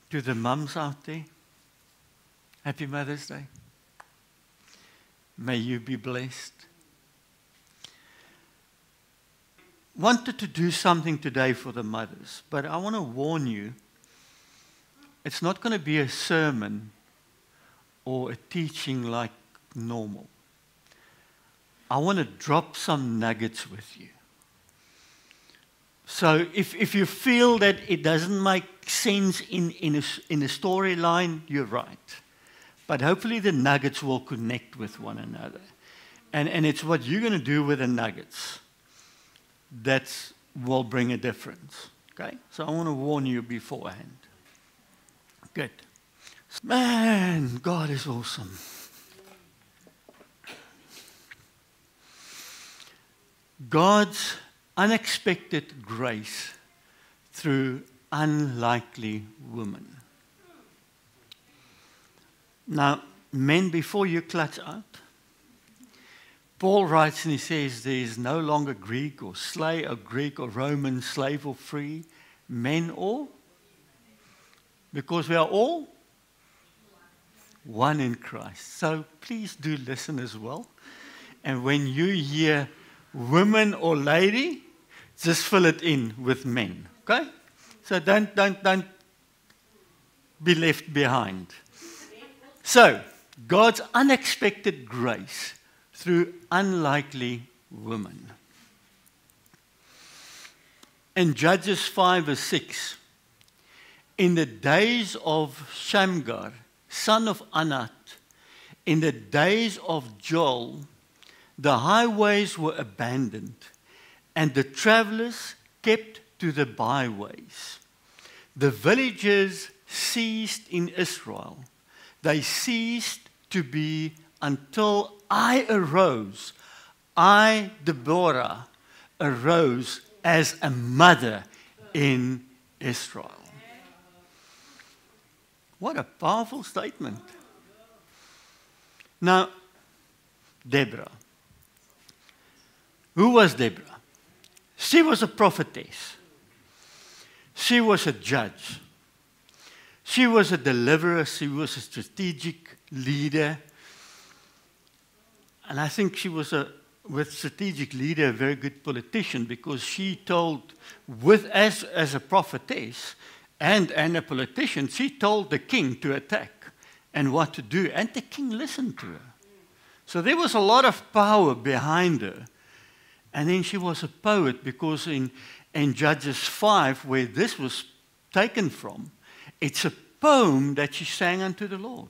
To the mums out there, happy Mother's Day. May you be blessed. Wanted to do something today for the mothers, but I want to warn you, it's not going to be a sermon or a teaching like normal. I want to drop some nuggets with you. So if you feel that it doesn't make sense in a storyline, you're right. But hopefully the nuggets will connect with one another. And it's what you're going to do with the nuggets that will bring a difference. Okay? So I want to warn you beforehand. Good. Man, God is awesome. God's unexpected grace through unlikely women. Now, men, before you clutch up, Paul writes and he says there is no longer Greek or slave or Greek or Roman, slave or free, men or, because we are all one in Christ. So please do listen as well. And when you hear women or lady, just fill it in with men. Okay? So don't be left behind. So, God's unexpected grace through unlikely women. In Judges 5 verse 6, in the days of Shamgar, son of Anat, in the days of Joel, the highways were abandoned, and the travelers kept to the byways. The villages ceased in Israel. They ceased to be until I arose. I, Deborah, arose as a mother in Israel. What a powerful statement. Now, Deborah. Who was Deborah? She was a prophetess. She was a judge. She was a deliverer. She was a strategic leader. And I think she was, with strategic leader, a very good politician, because she told, as a prophetess and a politician, she told the king to attack and what to do. And the king listened to her. So there was a lot of power behind her. And then she was a poet, because in Judges 5, where this was taken from, it's a poem that she sang unto the Lord.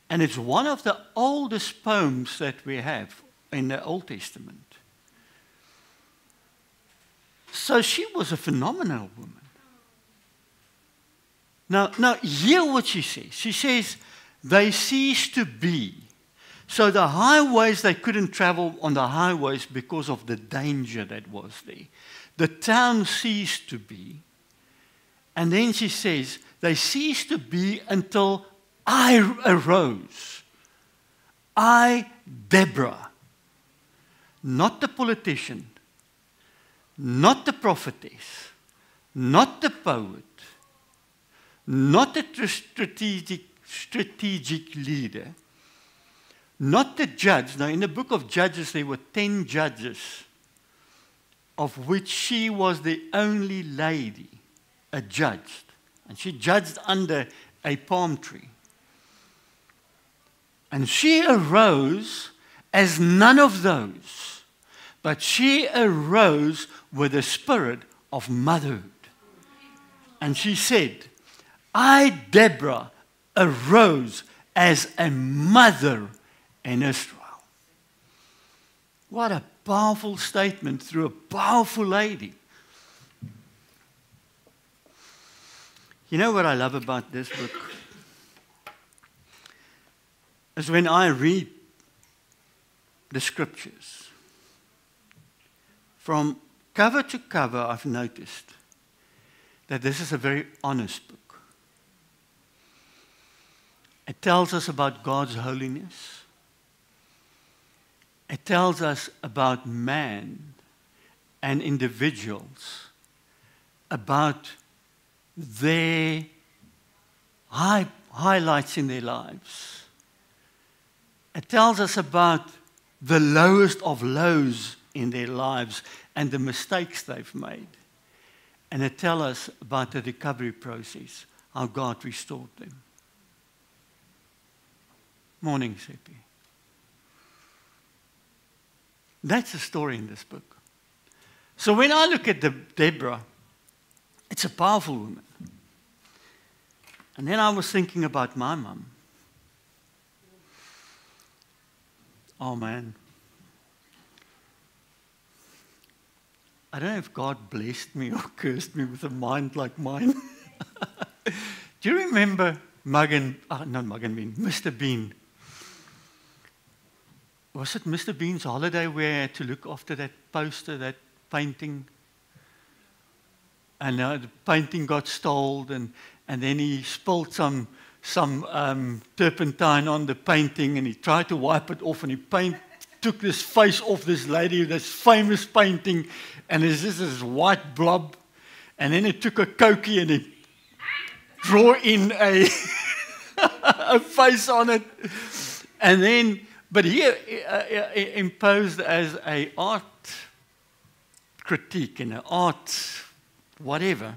And it's one of the oldest poems that we have in the Old Testament. So she was a phenomenal woman. Now hear what she says. She says, they ceased to be. So the highways, they couldn't travel on the highways because of the danger that was there. The town ceased to be. And then she says, they ceased to be until I arose. I, Deborah. Not the politician, not the prophetess, not the poet, not the strategic leader, not the judge. Now, in the book of Judges, there were 10 judges, of which she was the only lady, a judge. And she judged under a palm tree. And she arose as none of those, but she arose with a spirit of motherhood. And she said, I, Deborah, arose as a mother in Israel. What a powerful statement through a powerful lady. You know what I love about this book? Is when I read the scriptures, from cover to cover, I've noticed that this is a very honest book. It tells us about God's holiness. It tells us about man and individuals, about their highlights in their lives. It tells us about the lowest of lows in their lives and the mistakes they've made. And it tells us about the recovery process, how God restored them. Morning, Seppi. That's the story in this book. So when I look at Deborah, it's a powerful woman. And then I was thinking about my mum. Oh man. I don't know if God blessed me or cursed me with a mind like mine. Do you remember Mr. Bean? Was it Mr. Bean's holiday where I had to look after that poster, that painting? And the painting got stolen, and then he spilled some turpentine on the painting, and he tried to wipe it off, and he took this face off this lady, this famous painting, and there's this white blob, and then he took a Cokie and he drew in a face on it, and then, but he imposed as an art critique and an art whatever,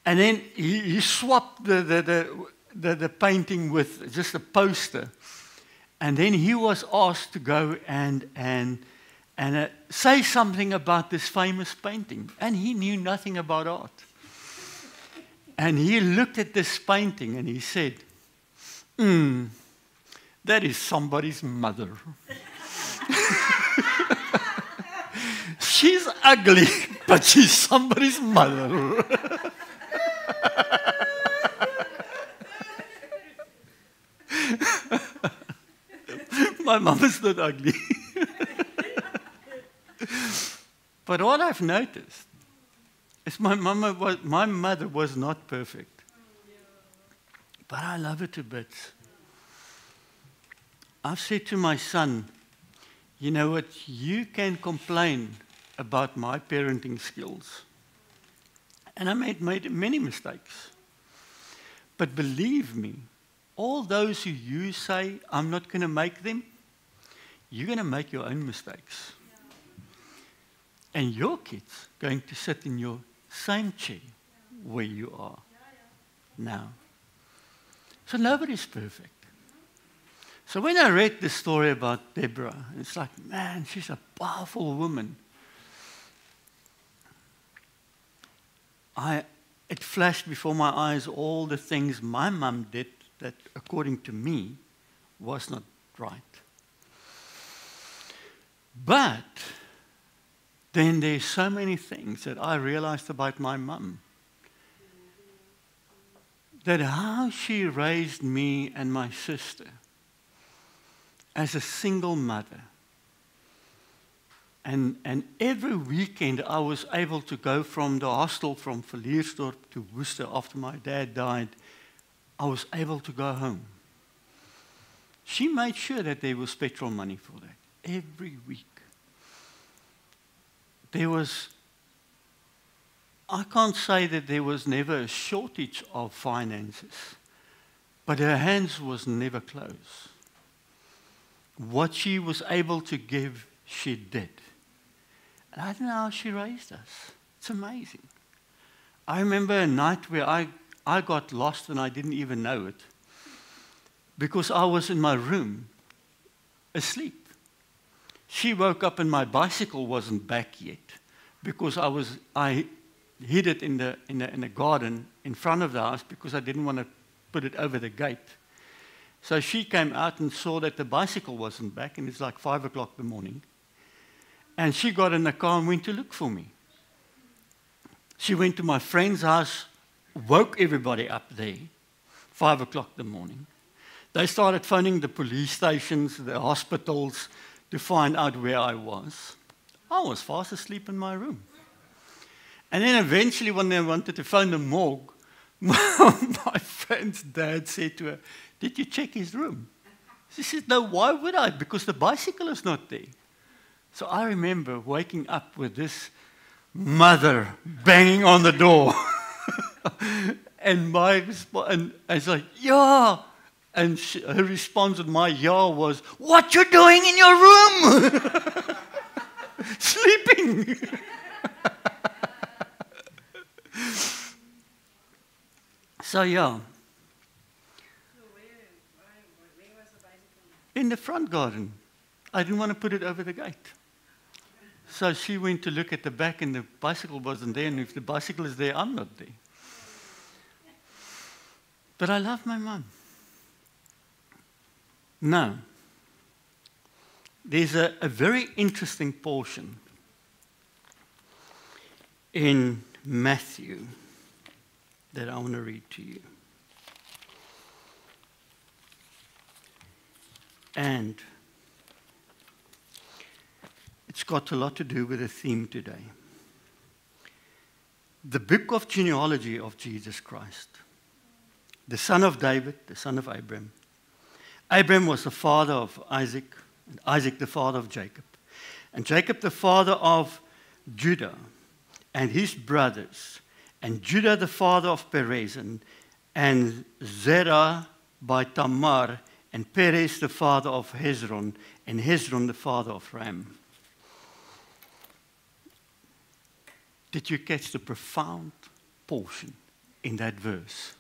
and then he swapped the painting with just a poster. And then he was asked to go and say something about this famous painting. And he knew nothing about art. And he looked at this painting and he said, that is somebody's mother. She's ugly, but she's somebody's mother. My mom is not ugly. But what I've noticed is my mother was not perfect. But I love her to bits. I've said to my son, you know what, you can complain about my parenting skills. And I made many mistakes. But believe me, all those who you say, I'm not going to make them, you're going to make your own mistakes. And your kids are going to sit in your same chair where you are now. So nobody's perfect. So when I read this story about Deborah, it's like, man, she's a powerful woman. It flashed before my eyes all the things my mum did that, according to me, was not right. But then there's so many things that I realized about my mum. That how she raised me and my sister as a single mother. And every weekend I was able to go from the hostel from Villiersdorp to Worcester after my dad died. I was able to go home. She made sure that there was petrol money for that every week. I can't say that there was never a shortage of finances, but her hands was never closed. What she was able to give, she did. And I don't know how she raised us. It's amazing. I remember a night where I got lost and I didn't even know it because I was in my room asleep. She woke up and my bicycle wasn't back yet because I hid it in the garden in front of the house because I didn't want to put it over the gate. So she came out and saw that the bicycle wasn't back, and it's like 5 o'clock in the morning. And she got in the car and went to look for me. She went to my friend's house, woke everybody up there, 5 o'clock in the morning. They started phoning the police stations, the hospitals, to find out where I was. I was fast asleep in my room. And then eventually when they wanted to phone the morgue, my friend's dad said to her, "Did you check his room?" She said, "No, why would I? Because the bicycle is not there." So I remember waking up with this mother banging on the door. And my and I was like, yeah. And her response with my yeah was, what you doing in your room? Sleeping. So yeah. Where was the bicycle? In the front garden. I didn't want to put it over the gate. So she went to look at the back and the bicycle wasn't there. And if the bicycle is there, I'm not there. But I love my mum. Now, there's a very interesting portion in Matthew that I want to read to you. And it's got a lot to do with the theme today. The book of genealogy of Jesus Christ. The son of David, the son of Abraham. Abraham was the father of Isaac, and Isaac the father of Jacob. And Jacob the father of Judah and his brothers. And Judah the father of Perez, and Zerah by Tamar, and Perez the father of Hezron, and Hezron the father of Ram. Did you catch the profound portion in that verse?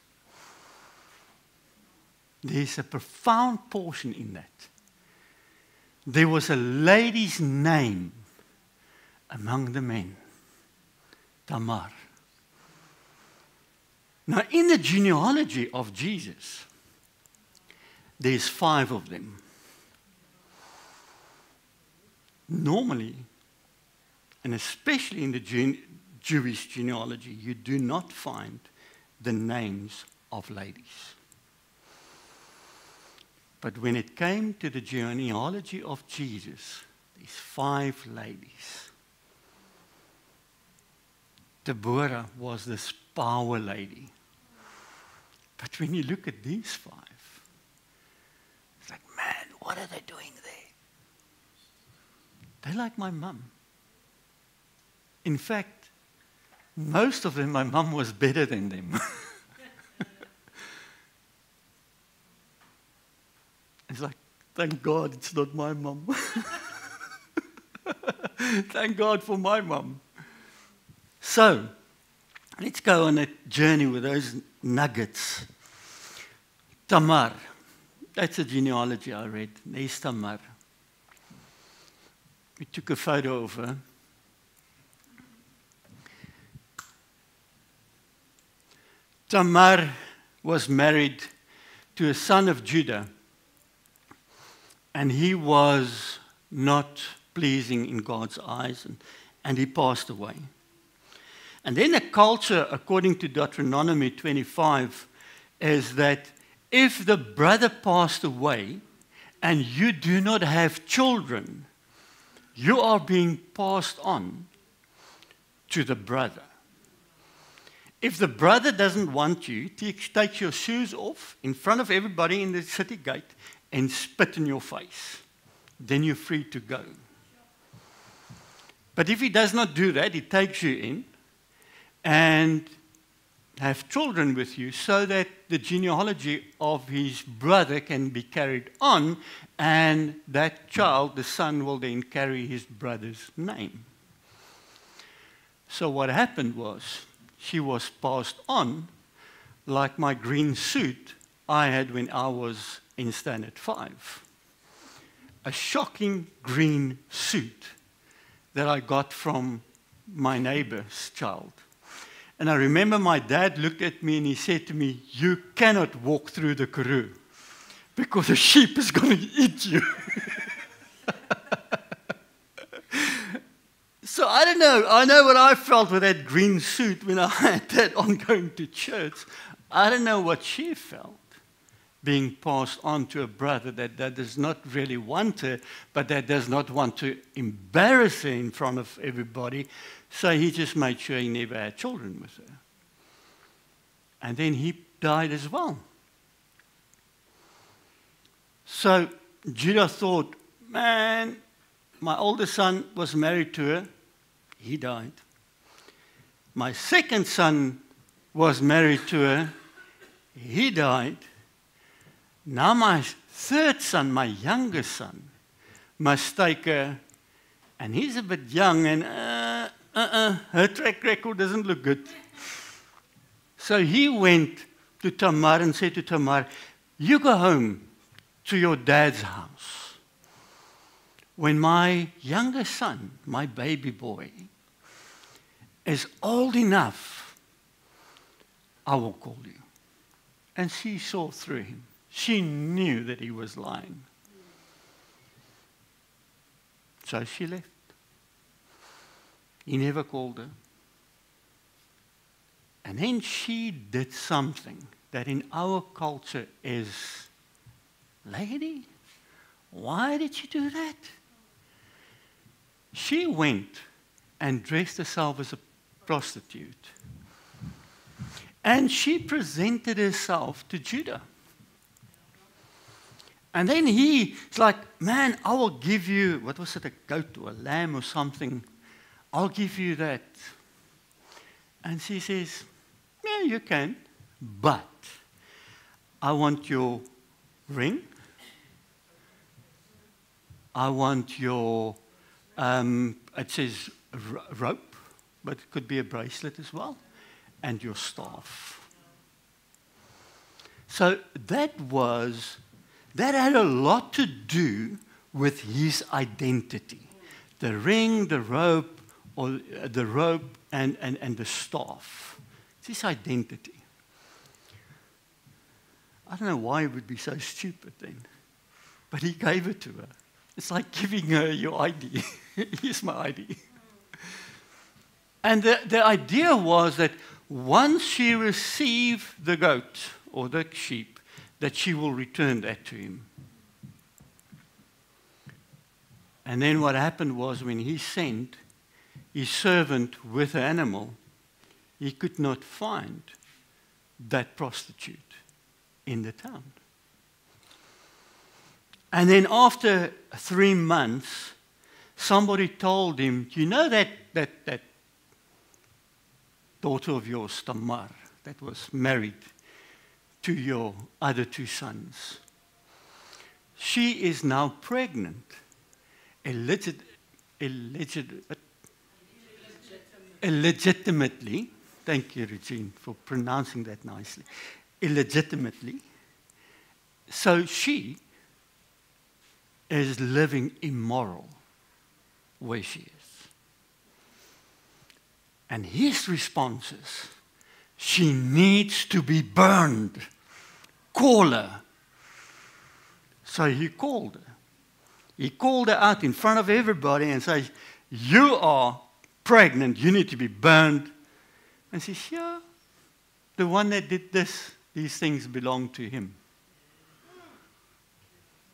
There's a profound portion in that. There was a lady's name among the men, Tamar. Now, in the genealogy of Jesus, there's 5 of them. Normally, and especially in the Jewish genealogy, you do not find the names of ladies. But when it came to the genealogy of Jesus, there's 5 ladies. Deborah was this power lady. But when you look at these 5, it's like, man, what are they doing there? They're like my mum. In fact, most of them, my mum was better than them. It's like, thank God it's not my mum. Thank God for my mum. So, let's go on a journey with those nuggets. Tamar. That's a genealogy I read. There's Tamar. We took a photo of her. Tamar was married to a son of Judah, and he was not pleasing in God's eyes, and he passed away. And then the culture, according to Deuteronomy 25, is that if the brother passed away and you do not have children, you are being passed on to the brother. If the brother doesn't want you, take your shoes off in front of everybody in the city gate and spit in your face. Then you're free to go. But if he does not do that, he takes you in and have children with you so that the genealogy of his brother can be carried on, and that child, the son, will then carry his brother's name. So what happened was, she was passed on like my green suit I had when I was in Standard 5. A shocking green suit that I got from my neighbor's child. And I remember my dad looked at me and he said to me, "You cannot walk through the Karoo because a sheep is going to eat you." So I don't know. I know what I felt with that green suit when I had that on going to church. I don't know what she felt being passed on to a brother that does not really want her, but that does not want to embarrass her in front of everybody. So he just made sure he never had children with her. And then he died as well. So Judah thought, man, my older son was married to her. He died. My second son was married to her. He died. Now my third son, my youngest son, must take her. And he's a bit young, and her track record doesn't look good. So he went to Tamar and said to Tamar, you go home to your dad's house. When my youngest son, my baby boy, is old enough, I will call you. And she saw through him. She knew that he was lying. So she left. He never called her. And then she did something that in our culture is, lady, why did you do that? She went and dressed herself as a prostitute. And she presented herself to Judah. And then he's like, man, I will give you, what was it, a goat or a lamb or something. I'll give you that. And she says, yeah, you can, but I want your ring. I want your, it says rope, but it could be a bracelet as well, and your staff. So that had a lot to do with his identity. The ring, the rope, or the rope and the staff. It's his identity. I don't know why it would be so stupid then. But he gave it to her. It's like giving her your ID. Here's my ID. And the idea was that once she received the goat or the sheep, that she will return that to him. And then what happened was when he sent his servant with the animal, he could not find that prostitute in the town. And then after 3 months, somebody told him, you know that daughter of yours, Tamar, that was married to your other 2 sons. She is now pregnant. Illegitimately. Thank you, Regine, for pronouncing that nicely. Illegitimately. So she is living immoral where she is. And his response is, she needs to be burned. Call her. So he called her. He called her out in front of everybody and says, you are pregnant, you need to be burned. And she says, yeah, the one that did these things belong to him.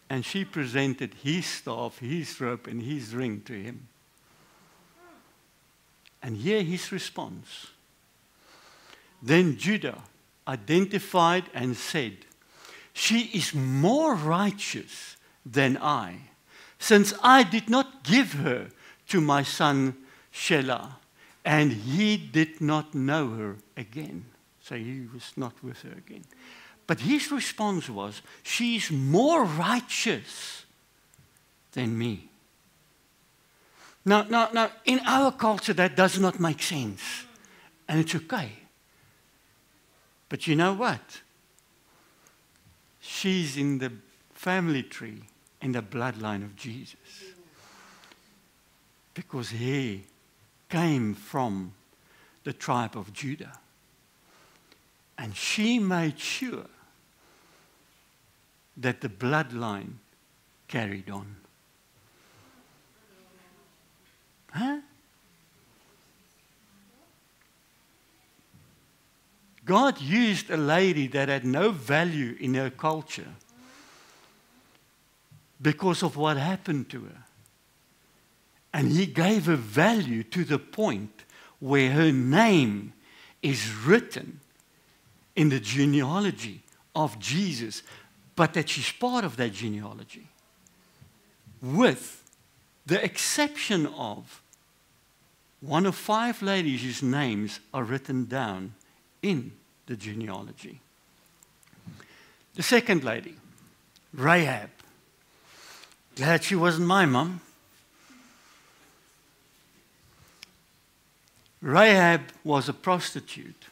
And she presented his staff, his rope, and his ring to him. And here his response. Then Judah identified and said, she is more righteous than I, since I did not give her to my son Shelah, and he did not know her again. So he was not with her again. But his response was, she's more righteous than me. Now, in our culture, that does not make sense. And it's okay. But you know what? She's in the family tree, in the bloodline of Jesus. Because he came from the tribe of Judah. And she made sure that the bloodline carried on. Huh? God used a lady that had no value in her culture because of what happened to her. And he gave her value to the point where her name is written in the genealogy of Jesus, but that she's part of that genealogy, with the exception of one of 5 ladies whose names are written down in the genealogy. The second lady, Rahab. Glad she wasn't my mum. Rahab was a prostitute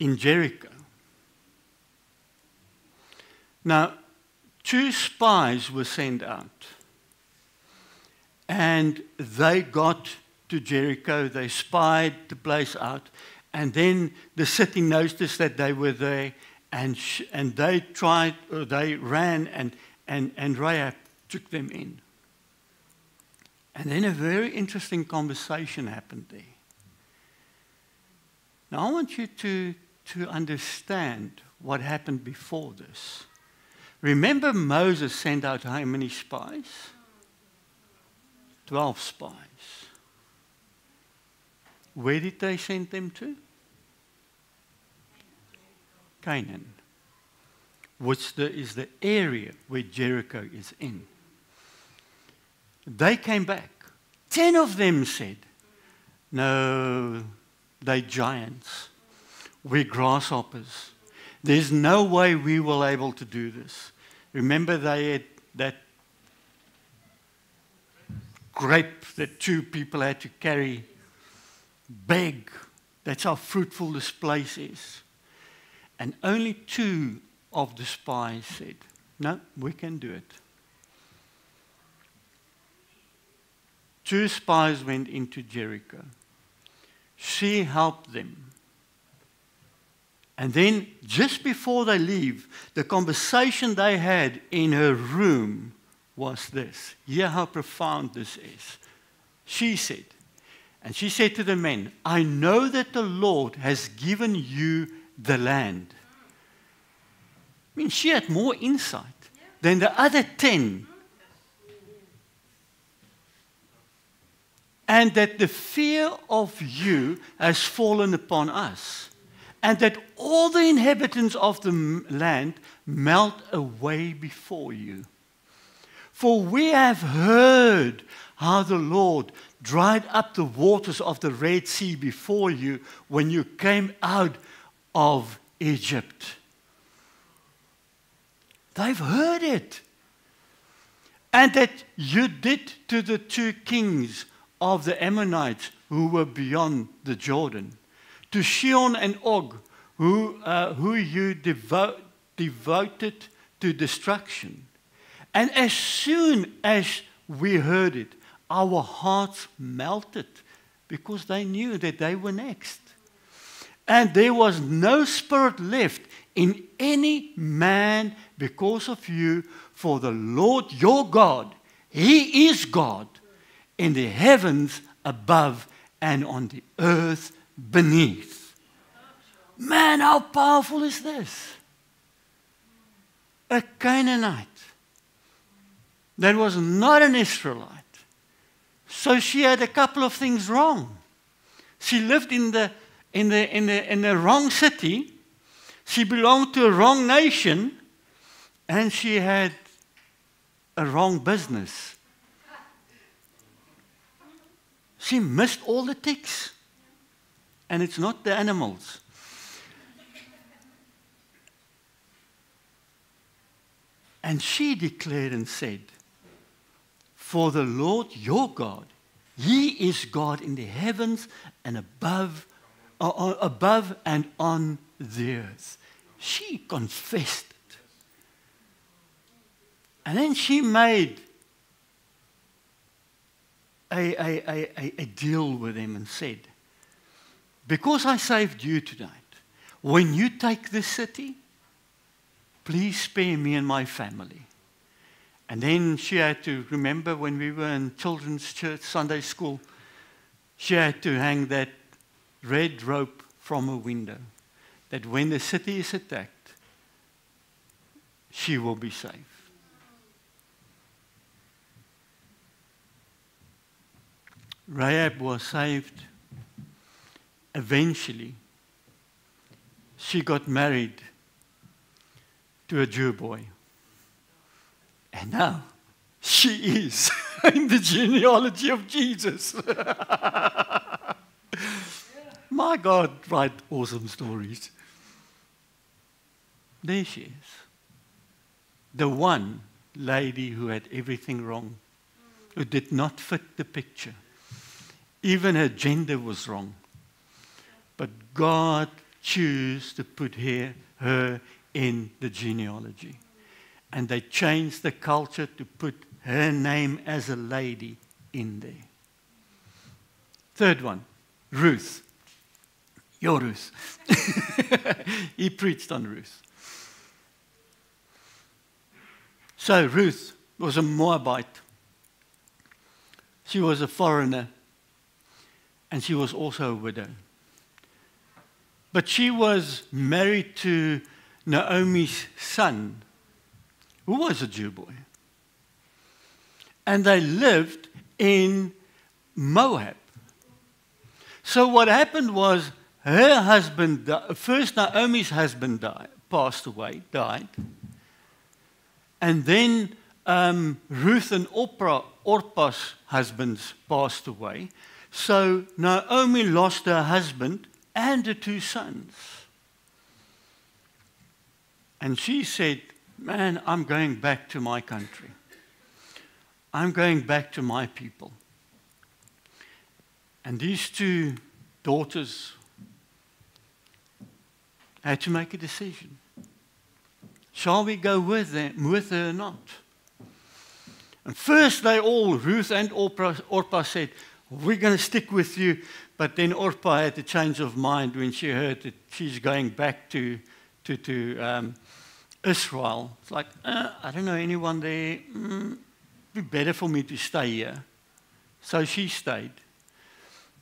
in Jericho. Now, 2 spies were sent out, and they got to Jericho. They spied the place out, and then the city noticed that they were there, and they ran, and Rahab took them in. And then a very interesting conversation happened there. Now I want you to understand what happened before this. Remember Moses sent out how many spies? 12 spies. Where did they send them to? Canaan, which is the area where Jericho is in. They came back. 10 of them said, no, they're giants. We're grasshoppers. There's no way we will be able to do this. Remember they had that grape that 2 people had to carry, big. That's how fruitful this place is. And only 2 of the spies said, no, we can do it. 2 spies went into Jericho. She helped them. And then, just before they leave, the conversation they had in her room was this. Hear how profound this is. She said to the men, I know that the Lord has given you the land. I mean, she had more insight than the other 10. And that the fear of you has fallen upon us, and that all the inhabitants of the land melt away before you. For we have heard how the Lord dried up the waters of the Red Sea before you when you came out of Egypt. They've heard it. And that you did to the 2 kings of the Ammonites who were beyond the Jordan, to Sihon and Og, who you devoted to destruction. And as soon as we heard it, our hearts melted because they knew that they were next. And there was no spirit left in any man because of you, for the Lord your God, He is God in the heavens above and on the earth beneath. Man, how powerful is this? A Canaanite that was not an Israelite. So she had a couple of things wrong. She lived in the wrong city. She belonged to a wrong nation, and she had a wrong business. She missed all the ticks. And it's not the animals. And she declared and said, for the Lord your God, He is God in the heavens and above and on the earth. She confessed it. And then she made a deal with him and said, because I saved you tonight, when you take this city, please spare me and my family. And then she had to, remember when we were in children's church, Sunday school, she had to hang that red rope from a window, that when the city is attacked, she will be safe. Rahab was saved. Eventually, she got married to a Jew boy. And now, she is in the genealogy of Jesus. My God writes awesome stories. There she is. The one lady who had everything wrong, who did not fit the picture. Even her gender was wrong. But God chose to put her in the genealogy. And they changed the culture to put her name as a lady in there. Third one, Ruth. Your Ruth. He preached on Ruth. So Ruth was a Moabite. She was a foreigner. And she was also a widow. But she was married to Naomi's son, who was a Jew boy. And they lived in Moab. So what happened was her husband, first Naomi's husband passed away, died. And then Ruth and Orpah's husbands passed away. So Naomi lost her husband and the two sons. And she said, man, I'm going back to my country. I'm going back to my people. And these two daughters had to make a decision. Shall we go with her or not? And first they all, Ruth and Orpah said, we're going to stick with you. But then Orpah had a change of mind when she heard that she's going back to Israel. It's like, I don't know anyone there. It'd be better for me to stay here. So she stayed.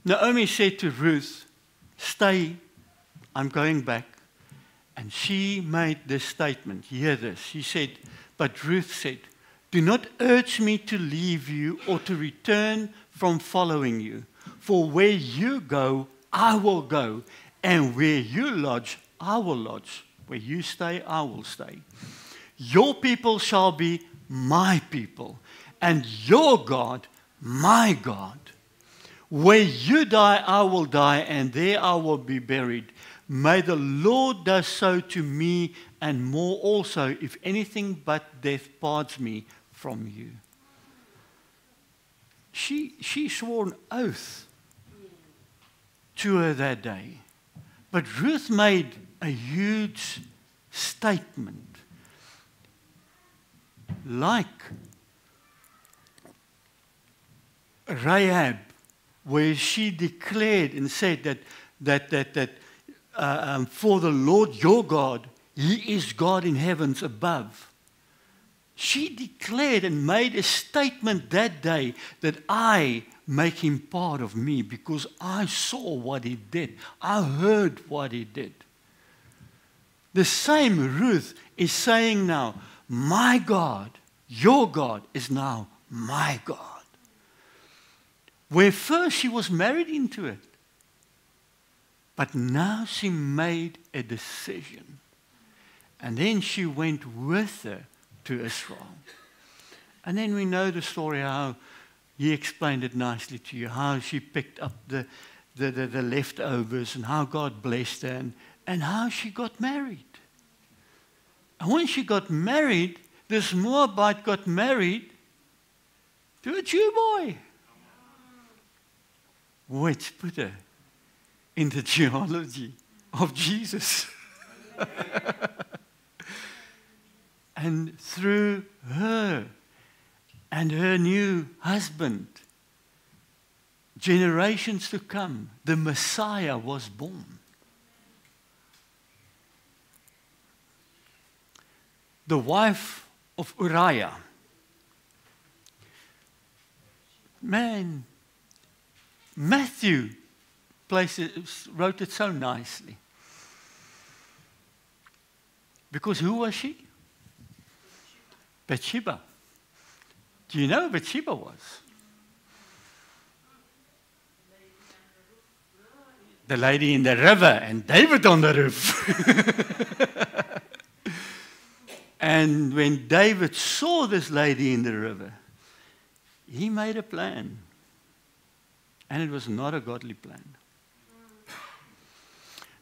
Naomi said to Ruth, stay, I'm going back. And she made this statement. Hear this. She said, but Ruth said, do not urge me to leave you or to return from following you. For where you go, I will go. And where you lodge, I will lodge. Where you stay, I will stay. Your people shall be my people. And your God, my God. Where you die, I will die. And there I will be buried. May the Lord do so to me and more also, if anything but death parts me from you. She swore an oath to her that day. But Ruth made a huge statement. Like Rahab, where she declared and said that for the Lord your God, He is God in heavens above. She declared and made a statement that day that I make him part of me because I saw what he did. I heard what he did. The same Ruth is saying now, my God, your God is now my God. Where first she was married into it. But now she made a decision. And then she went with her to Israel. And then we know the story how he explained it nicely to you, how she picked up the leftovers and how God blessed her and how she got married. And when she got married, this Moabite got married to a Jew boy, which put her in the genealogy of Jesus. And through her and her new husband, generations to come, the Messiah was born. The wife of Uriah. Man, Matthew wrote it so nicely. Because who was she? Bathsheba. Do you know who Bathsheba was? The lady in the river and David on the roof. And when David saw this lady in the river, he made a plan. And it was not a godly plan.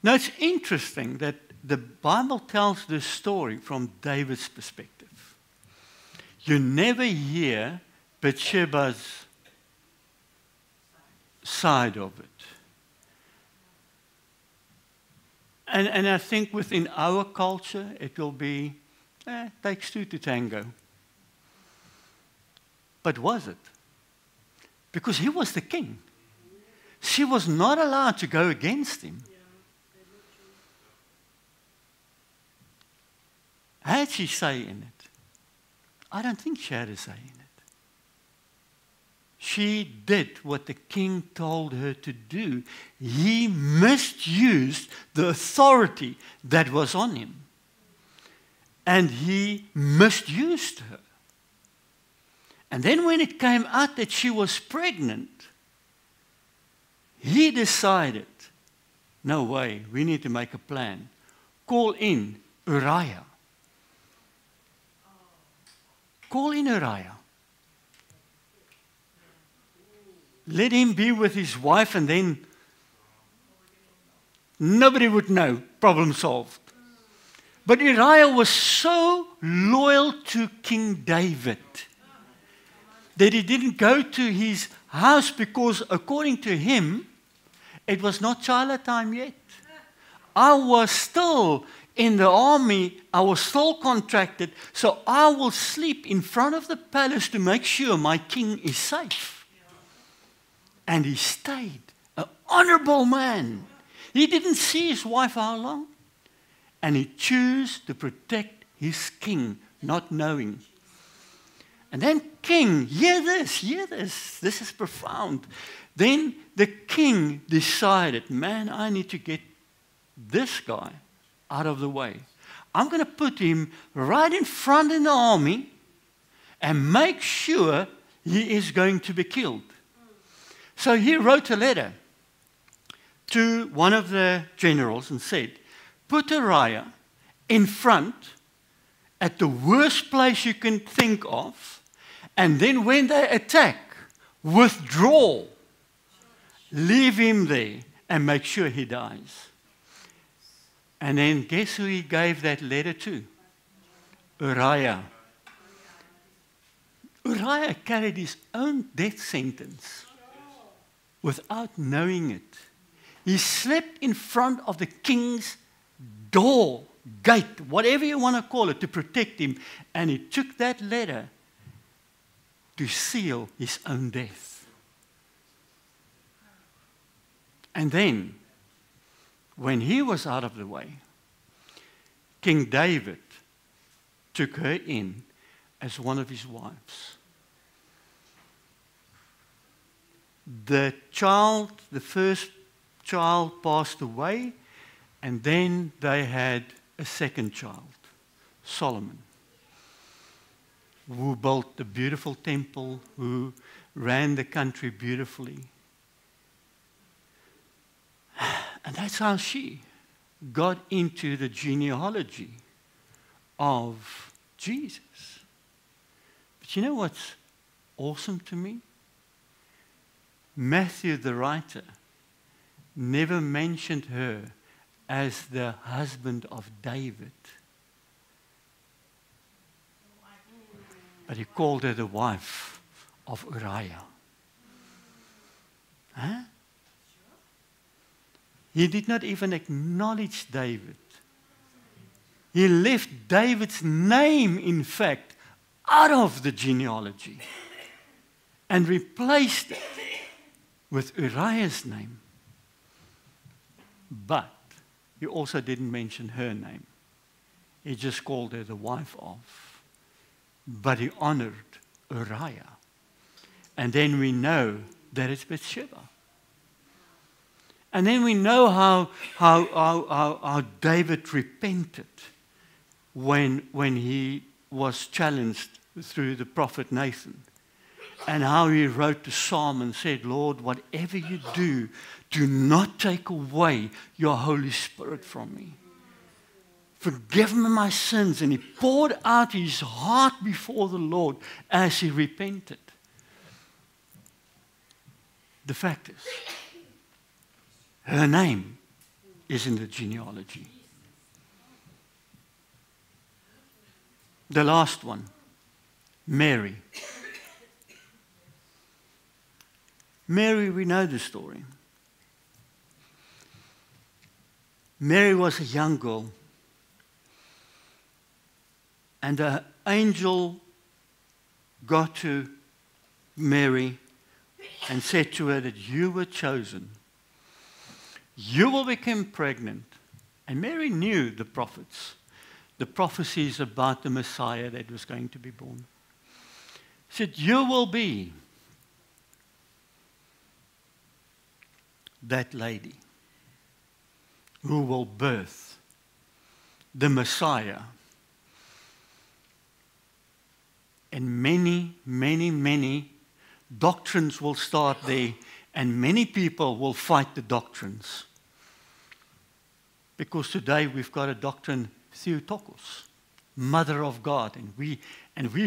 Now, it's interesting that the Bible tells this story from David's perspective. You never hear Bathsheba's side of it. And I think within our culture, it will be, takes two to tango. But was it? Because he was the king. She was not allowed to go against him. Had she say in it? I don't think she had a say in it. She did what the king told her to do. He misused the authority that was on him. And he misused her. And then when it came out that she was pregnant, he decided, no way, we need to make a plan. Call in Uriah. Call in Uriah. Let him be with his wife and then nobody would know. Problem solved. But Uriah was so loyal to King David that he didn't go to his house because according to him, it was not child time yet. I was still in the army, I was still contracted, so I will sleep in front of the palace to make sure my king is safe. And he stayed, an honorable man. He didn't see his wife how long. And he chose to protect his king, not knowing. And then king, hear this, this is profound. Then the king decided, man, I need to get this guy out of the way. I'm going to put him right in front in the army and make sure he is going to be killed. So he wrote a letter to one of the generals and said, put Uriah in front at the worst place you can think of, and then when they attack, withdraw. Leave him there and make sure he dies. And then guess who he gave that letter to? Uriah. Uriah carried his own death sentence without knowing it. He slept in front of the king's door, gate, whatever you want to call it, to protect him. And he took that letter to seal his own death. And then, when he was out of the way, King David took her in as one of his wives. The first child passed away, and then they had a second child, Solomon, who built the beautiful temple, who ran the country beautifully. And that's how she got into the genealogy of Jesus. But you know what's awesome to me? Matthew, the writer, never mentioned her as the husband of David. But he called her the wife of Uriah. Huh? He did not even acknowledge David. He left David's name, in fact, out of the genealogy and replaced it with Uriah's name. But he also didn't mention her name. He just called her the wife of. But he honored Uriah. And then we know that it's Bathsheba. And then we know how David repented when he was challenged through the prophet Nathan. And how he wrote the psalm and said, Lord, whatever you do, do not take away your Holy Spirit from me. Forgive me my sins. And he poured out his heart before the Lord as he repented. The fact is, her name is in the genealogy. The last one, Mary. Mary, we know the story. Mary was a young girl, and the angel got to Mary and said to her that you were chosen. You will become pregnant. And Mary knew the prophets, the prophecies about the Messiah that was going to be born. She said, you will be that lady who will birth the Messiah. And many, many, many doctrines will start there, and many people will fight the doctrines. Because today we've got a doctrine, Theotokos, Mother of God, and we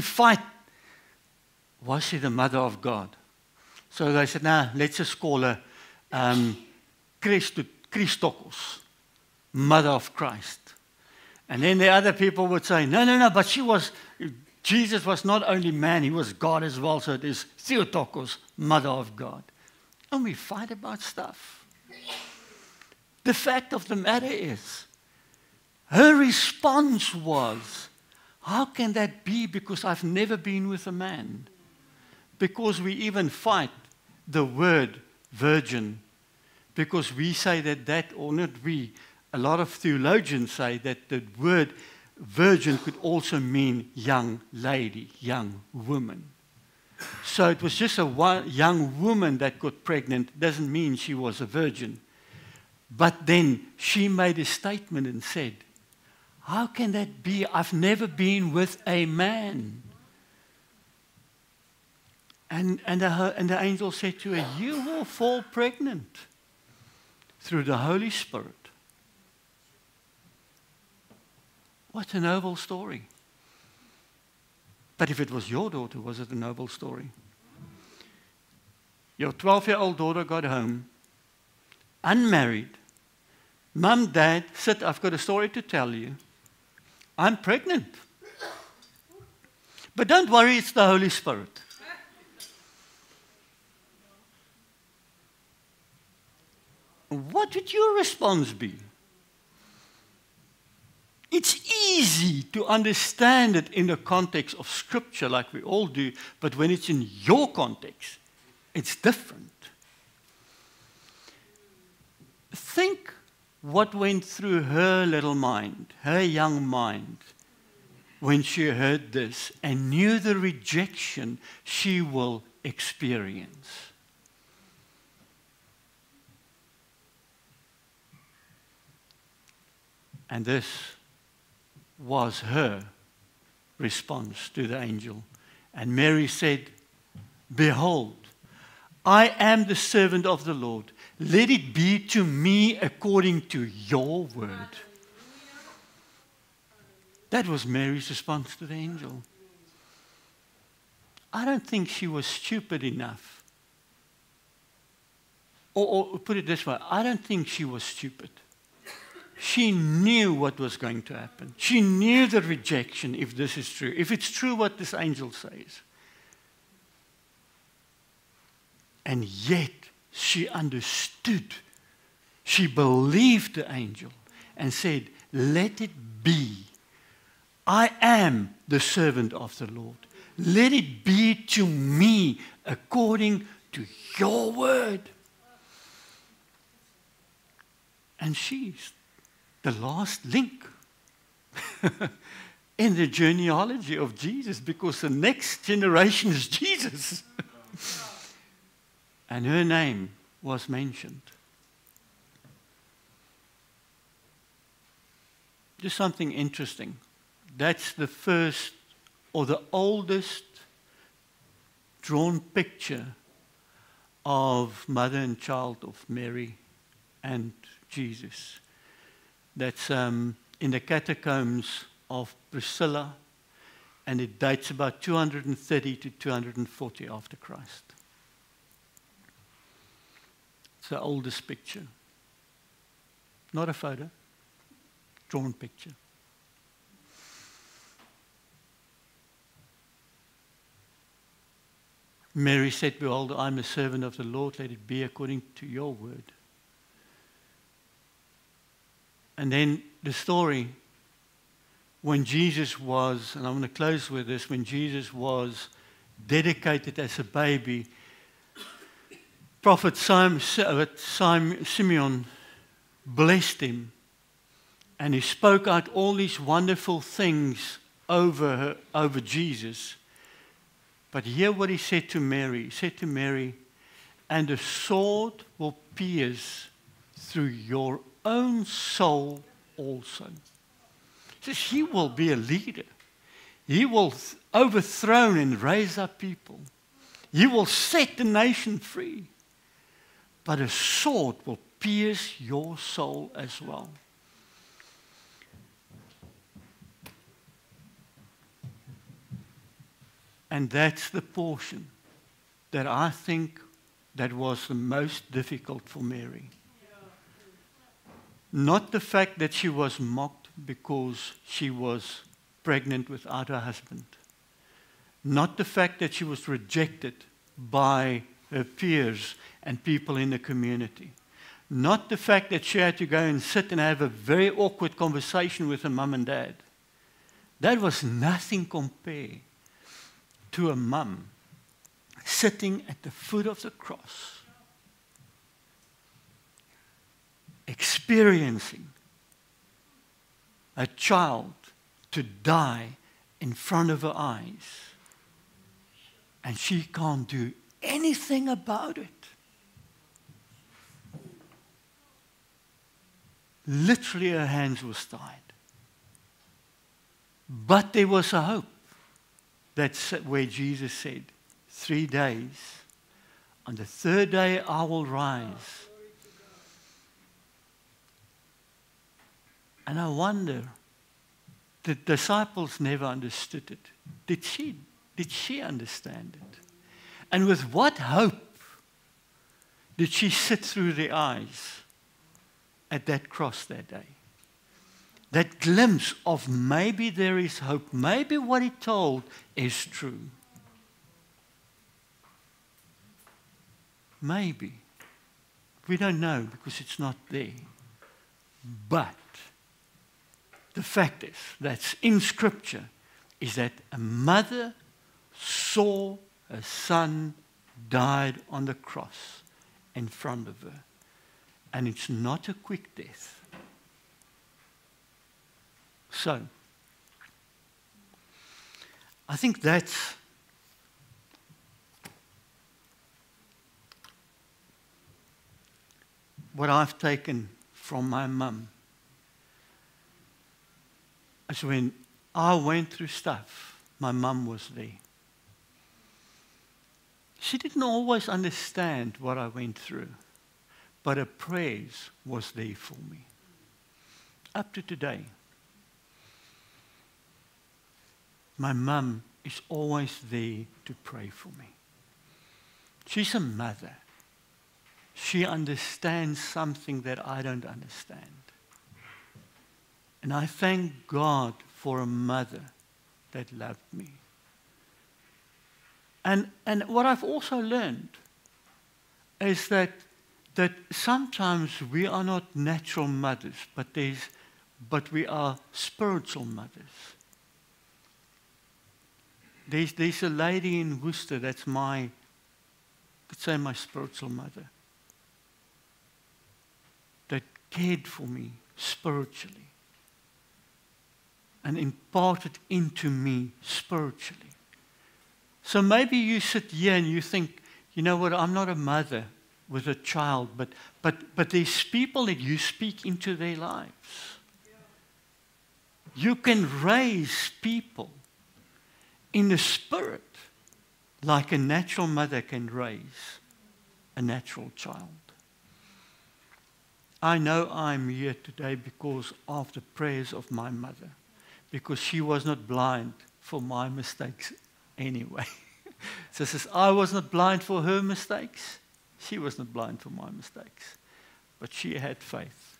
fight, was she the Mother of God? So they said, no, let's just call her Christokos, Mother of Christ. And then the other people would say, no, but Jesus was not only man, he was God as well, so it is Theotokos, Mother of God. And we fight about stuff. The fact of the matter is, her response was, how can that be? Because I've never been with a man. Because we even fight the word virgin. Because we say that, or not we, a lot of theologians say that the word virgin could also mean young lady, young woman. So it was just a young woman that got pregnant. Doesn't mean she was a virgin. But then she made a statement and said, how can that be? I've never been with a man. And the angel said to her, you will fall pregnant through the Holy Spirit. What a noble story. But if it was your daughter, was it a noble story? Your 12-year-old daughter got home, unmarried. Mom, Dad, sit, I've got a story to tell you. I'm pregnant. But don't worry, it's the Holy Spirit. What would your response be? It's easy to understand it in the context of Scripture like we all do, but when it's in your context, it's different. Think what went through her little mind, her young mind, when she heard this and knew the rejection she will experience. And this was her response to the angel. And Mary said, behold, I am the servant of the Lord. Let it be to me according to your word. That was Mary's response to the angel. I don't think she was stupid enough. Or put it this way, I don't think she was stupid. She knew what was going to happen. She knew the rejection, if this is true, if it's true what this angel says. And yet, she understood. She believed the angel and said, let it be. I am the servant of the Lord. Let it be to me according to your word. And she's the last link in the genealogy of Jesus, because the next generation is Jesus. And her name was mentioned. Just something interesting. That's the first or the oldest drawn picture of mother and child of Mary and Jesus. That's in the catacombs of Priscilla, and it dates about 230 to 240 after Christ. It's the oldest picture. Not a photo, drawn picture. Mary said, behold, I am a servant of the Lord, let it be according to your word. And then the story, when Jesus was, and I'm going to close with this, when Jesus was dedicated as a baby, Prophet Simeon blessed him, and he spoke out all these wonderful things over Jesus. But hear what he said to Mary. He said to Mary, and a sword will pierce through your own soul also. He says he will be a leader. He will overthrow and raise up people. He will set the nation free. But a sword will pierce your soul as well. And that's the portion that I think that was the most difficult for Mary. Not the fact that she was mocked because she was pregnant without her husband. Not the fact that she was rejected by her peers and people in the community. Not the fact that she had to go and sit and have a very awkward conversation with her mum and dad. That was nothing compared to a mum sitting at the foot of the cross, experiencing a child to die in front of her eyes, and she can't do anything about it. Literally her hands were tied. But there was a hope. That's where Jesus said, 3 days, on the third day I will rise. And I wonder, the disciples never understood it. Did she understand it? And with what hope did she sit through the eyes at that cross that day? That glimpse of maybe there is hope. Maybe what he told is true. Maybe. We don't know because it's not there. But the fact is, that's in Scripture, is that a mother saw her son died on the cross in front of her. And it's not a quick death. So, I think that's what I've taken from my mum. As when I went through stuff, my mum was there. She didn't always understand what I went through, but her prayers was there for me. Up to today. My mum is always there to pray for me. She's a mother. She understands something that I don't understand. And I thank God for a mother that loved me. And what I've also learned is that sometimes we are not natural mothers, but we are spiritual mothers. There's a lady in Worcester that's my spiritual mother, that cared for me spiritually and imparted into me spiritually. So maybe you sit here and you think, you know what, I'm not a mother with a child, but there's people that you speak into their lives. You can raise people in the spirit like a natural mother can raise a natural child. I know I'm here today because of the prayers of my mother, because she was not blind for my mistakes anyway. So says, I was not blind for her mistakes. She was not blind for my mistakes. But she had faith.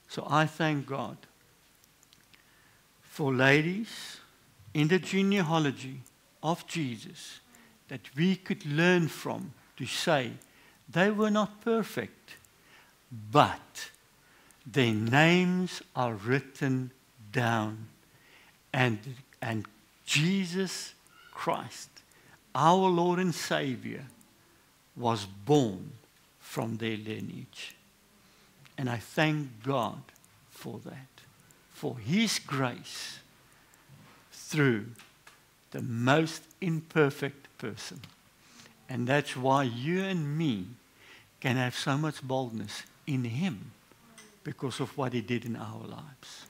So I thank God for ladies in the genealogy of Jesus that we could learn from to say they were not perfect, but their names are written down. And Jesus Christ, our Lord and Savior, was born from their lineage. And I thank God for that, for His grace through the most imperfect person. And that's why you and me can have so much boldness in Him because of what He did in our lives.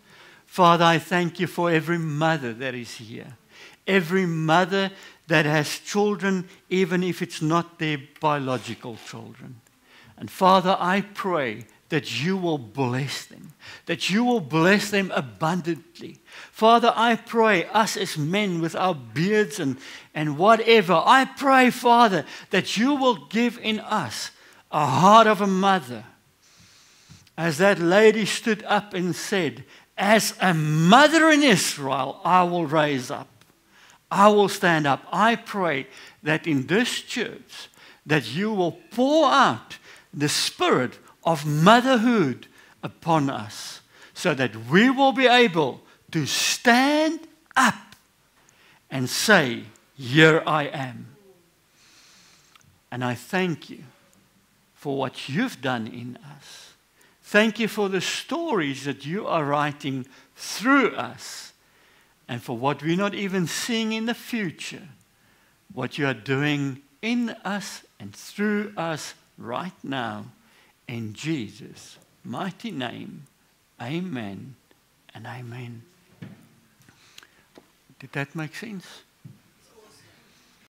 Father, I thank you for every mother that is here. Every mother that has children, even if it's not their biological children. And Father, I pray that you will bless them, that you will bless them abundantly. Father, I pray, us as men with our beards and whatever, I pray, Father, that you will give in us a heart of a mother. As that lady stood up and said, as a mother in Israel, I will raise up. I will stand up. I pray that in this church, that you will pour out the spirit of motherhood upon us, so that we will be able to stand up and say, here I am. And I thank you for what you've done in us. Thank you for the stories that you are writing through us, and for what we're not even seeing in the future, what you are doing in us and through us right now. In Jesus' mighty name, amen and amen. Did that make sense?